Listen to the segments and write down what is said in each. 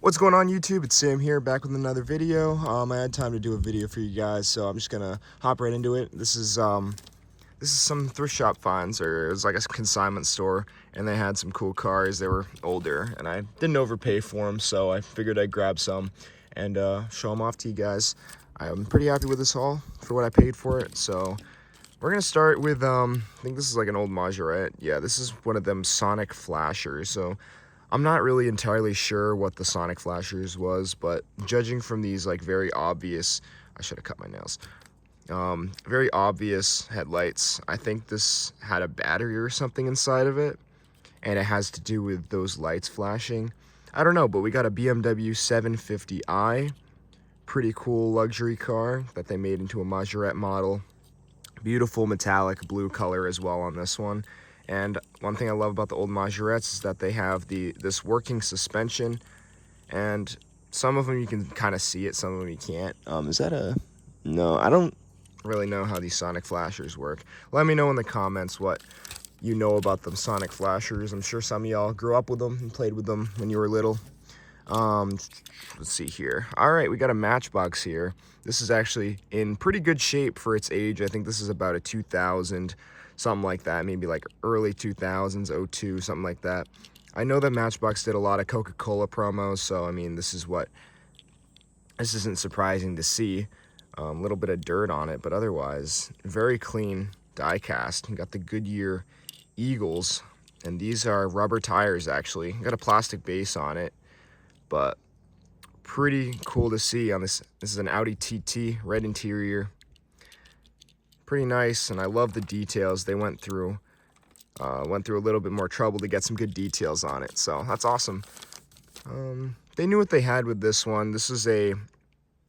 What's going on YouTube? It's Sam here, back with another video. I had time to do a video for you guys, so I'm just gonna hop right into it. This is some thrift shop finds, or it was like a consignment store, and they had some cool cars. They were older, and I didn't overpay for them, so I figured I'd grab some and show them off to you guys. I'm pretty happy with this haul for what I paid for it. So we're gonna start with I think this is like an old Majorette. Yeah, this is one of them Sonic Flashers. So I'm not really entirely sure what the Sonic Flashers was, but judging from these like very obvious, I should have cut my nails, very obvious headlights, I think this had a battery or something inside of it, and it has to do with those lights flashing. I don't know, but we got a BMW 750i, pretty cool luxury car that they made into a Majorette model. Beautiful metallic blue color as well on this one. And one thing I love about the old Majorettes is that they have this working suspension, and some of them you can kind of see it, some of them you can't. Is that a... No, I don't really know how these Sonic Flashers work. Let me know in the comments what you know about them Sonic Flashers. I'm sure some of y'all grew up with them and played with them when you were little. Let's see here. All right, we got a Matchbox here. This is actually in pretty good shape for its age. I think this is about a 2000, something like that, maybe like early 2000s, 02, something like that. I know that Matchbox did a lot of Coca-Cola promos, so I mean, this isn't surprising to see. A little bit of dirt on it, but otherwise, very clean die cast. You got the Goodyear Eagles, and these are rubber tires actually. Got a plastic base on it, but pretty cool to see on this. This is an Audi TT, red interior. Pretty nice, and I love the details. They went through a little bit more trouble to get some good details on it, so that's awesome. They knew what they had with this one. This is a,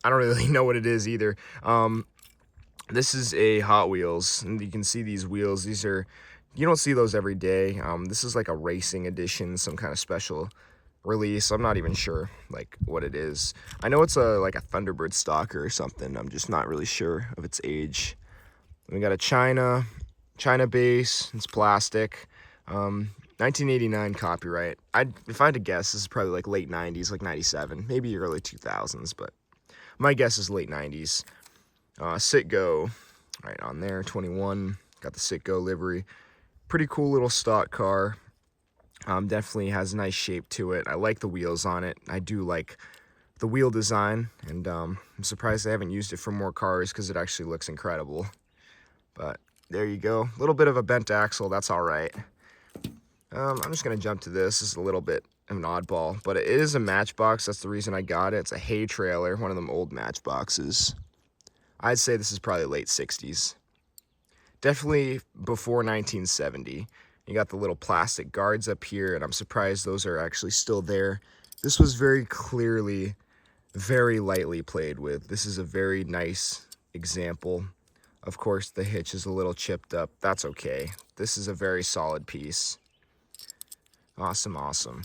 I don't really know what it is either. This is a Hot Wheels, and you can see these wheels. These are, you don't see those every day. This is like a racing edition, some kind of special release. I'm not even sure like what it is. I know it's like a Thunderbird stalker or something. I'm just not really sure of its age. We got a China base. It's plastic. 1989 copyright. If I had to guess, this is probably like late 90s, like 97, maybe early 2000s, but my guess is late 90s. Citgo, right on there, 21. Got the Citgo livery. Pretty cool little stock car. Definitely has a nice shape to it. I like the wheels on it. I do like the wheel design, and I'm surprised they haven't used it for more cars because it actually looks incredible. But there you go. A little bit of a bent axle. That's all right. I'm just going to jump to this. This is a little bit of an oddball, but it is a Matchbox. That's the reason I got it. It's a hay trailer, one of them old Matchboxes. I'd say this is probably late 60s. Definitely before 1970. You got the little plastic guards up here, and I'm surprised those are actually still there. This was very clearly, very lightly played with. This is a very nice example. Of course, the hitch is a little chipped up. That's okay. This is a very solid piece. Awesome, awesome.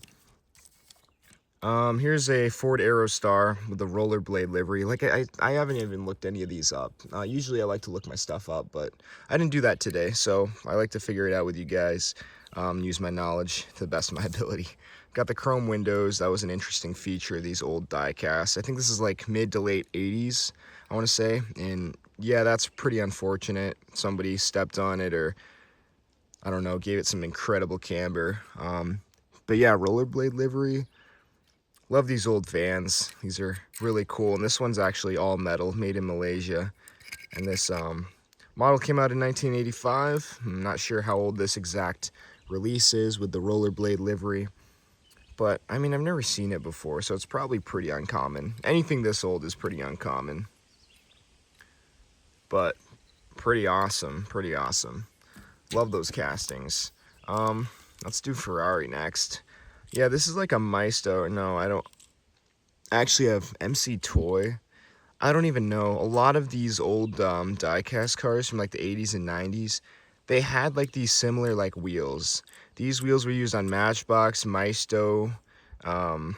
Here's a Ford Aerostar with the rollerblade livery. Like, I haven't even looked any of these up. Usually I like to look my stuff up, but I didn't do that today, so I like to figure it out with you guys, use my knowledge to the best of my ability. Got the chrome windows. That was an interesting feature of these old die-casts. I think this is like mid to late 80s, I want to say, and yeah, that's pretty unfortunate. Somebody stepped on it, or I don't know, gave it some incredible camber. But yeah, rollerblade livery. Love these old vans. These are really cool, and this one's actually all metal, made in Malaysia. And this model came out in 1985. I'm not sure how old this exact release is with the rollerblade livery, but I mean, I've never seen it before, so it's probably pretty uncommon. Anything this old is pretty uncommon, but pretty awesome, pretty awesome. Love those castings. Let's do Ferrari next. Yeah, this is like a Maestro. No, I don't actually have MC Toy. I don't even know. A lot of these old die-cast cars from like the 80s and 90s, they had like these similar like wheels. These wheels were used on Matchbox, Maestro, and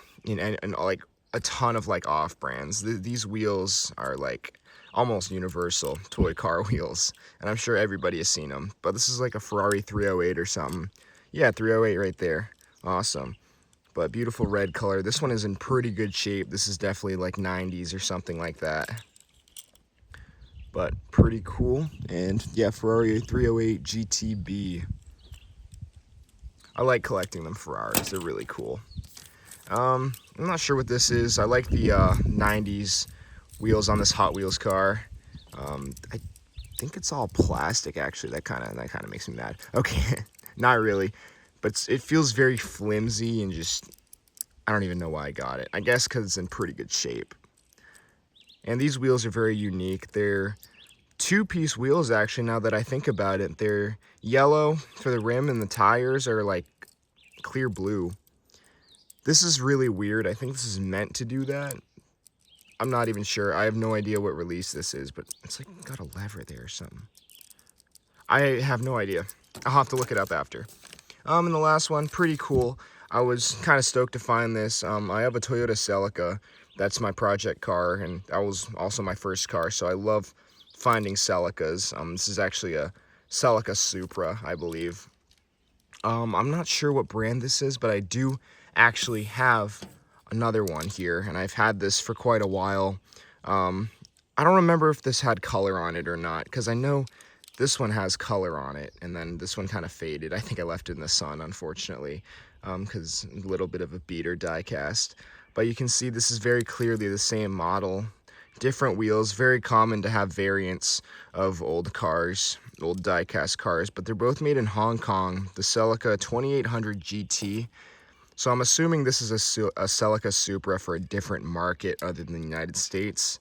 like a ton of like off-brands. These wheels are like almost universal toy car wheels, and I'm sure everybody has seen them. But this is like a Ferrari 308 or something. Yeah, 308 right there. Awesome. but beautiful red color. This one is in pretty good shape. This is definitely like 90s or something like that. But pretty cool. And yeah, Ferrari 308 GTB. I like collecting them Ferraris. They're really cool. I'm not sure what this is. I like the 90s wheels on this Hot Wheels car. I think it's all plastic actually. That kind of makes me mad. Okay, not really, but it feels very flimsy and just, I don't even know why I got it. I guess because it's in pretty good shape. And these wheels are very unique. They're two-piece wheels actually, now that I think about it. They're yellow for the rim and the tires are like clear blue. This is really weird. I think this is meant to do that. I'm not even sure. I have no idea what release this is, but it's like got a lever there or something. I have no idea. I'll have to look it up after. And the last one, pretty cool. I was kind of stoked to find this. I have a Toyota Celica. That's my project car, and that was also my first car, so I love finding Celicas. This is actually a Celica Supra, I believe. I'm not sure what brand this is, but I do actually have another one here, and I've had this for quite a while. I don't remember if this had color on it or not, because I know this one has color on it, and then this one kind of faded. I think I left it in the sun, unfortunately, because a little bit of a beater die-cast. But you can see this is very clearly the same model. Different wheels, very common to have variants of old cars, old die-cast cars, but they're both made in Hong Kong. The Celica 2800 GT. So I'm assuming this is a Celica Supra for a different market other than the United States.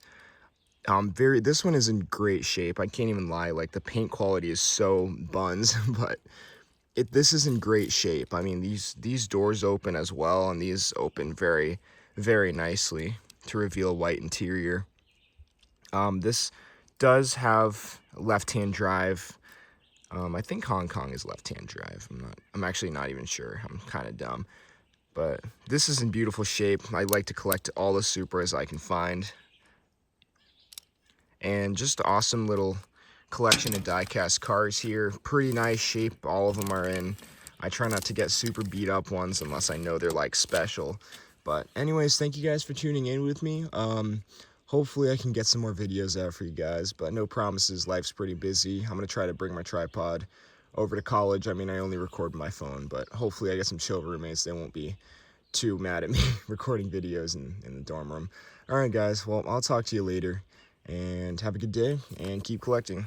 This one is in great shape. I can't even lie. Like, the paint quality is so buns, but this is in great shape. I mean, these doors open as well, and these open very, very nicely to reveal a white interior. This does have left-hand drive. I think Hong Kong is left-hand drive. I'm actually not even sure. I'm kind of dumb. But this is in beautiful shape. I like to collect all the Supras I can find. And just awesome little collection of die-cast cars here. Pretty nice shape all of them are in. I try not to get super beat up ones unless I know they're like special. But anyways, thank you guys for tuning in with me. Hopefully I can get some more videos out for you guys, but no promises. Life's pretty busy. I'm going to try to bring my tripod over to college. I mean, I only record my phone, but hopefully I get some chill roommates. They won't be too mad at me recording videos in the dorm room. All right, guys. Well, I'll talk to you later, and have a good day, and keep collecting.